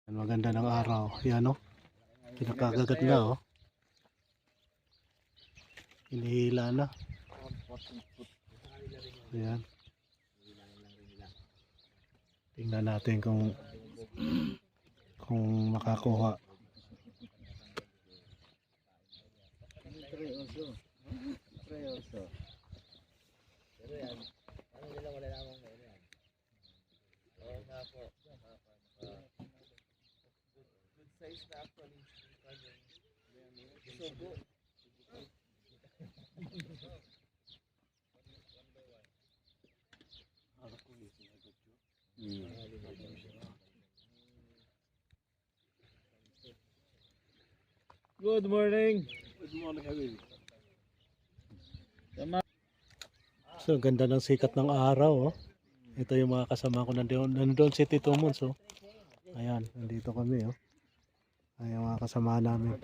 Maganda ng araw. Yan o. Pinakagagat na o. Hinihila na. Ayan. Tingnan natin kung makakuha. Size na actually. Subo. Good morning. Good morning, Habibi. So, ganda ng sikat ng araw. Oh. Ito yung mga kasama ko nandoon si Tito Mons. Oh. Ayan, nandito kami. Oh. Ayan mga kasama namin.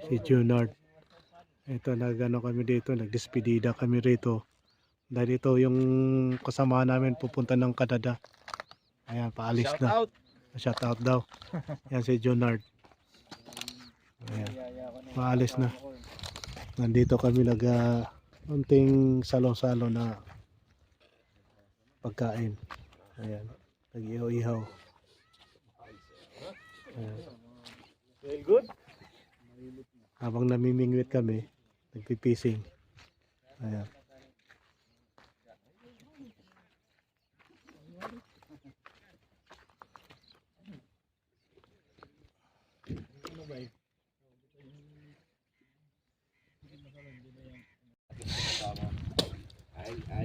Si Junard. Ito, nagano kami dito. Nagdespedida kami rito. Dahil ito yung kasama namin pupunta ng Canada. Ayan, paalis Shout na. out. Shout out daw. Yan si Junard. Ayan, paalis na. Nandito kami unting salo-salo na pagkain. Ayan, nag-ihaw-ihaw. Ayan. Very good. Habang namimingwit kami, nagpipising. Ayan.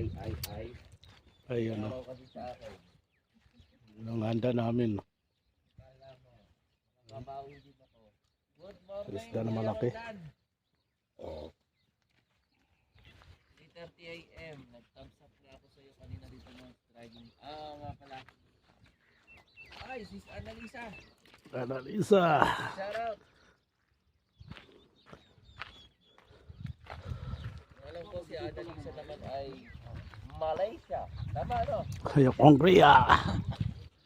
Ay. Ayan o. Ang handa namin. Isda na malaki. 3:30 AM. Nag-thumbs up na ako sa iyo kanina dito ng driving. Nga pala. Ay, sis Annalisa. Annalisa. Shout out. Alam ko si Annalisa naman ay Malaysia. Tama no? Kayo Kongria.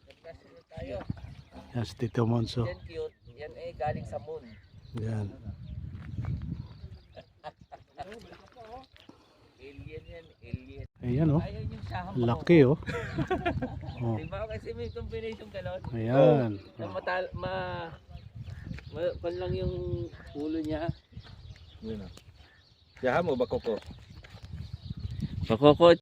Nagkasunod tayo. Yan si Tito Monso. Yan cute. Yan eh galing sa moon. Yan. Alien yan, alien. Ayan o. Ayun yung saham ko. Laki o. Oh. Diba kasi may combination ka nun? Ayan. Pan lang yung ulo niya. Yaha mo ba koko? Pakoko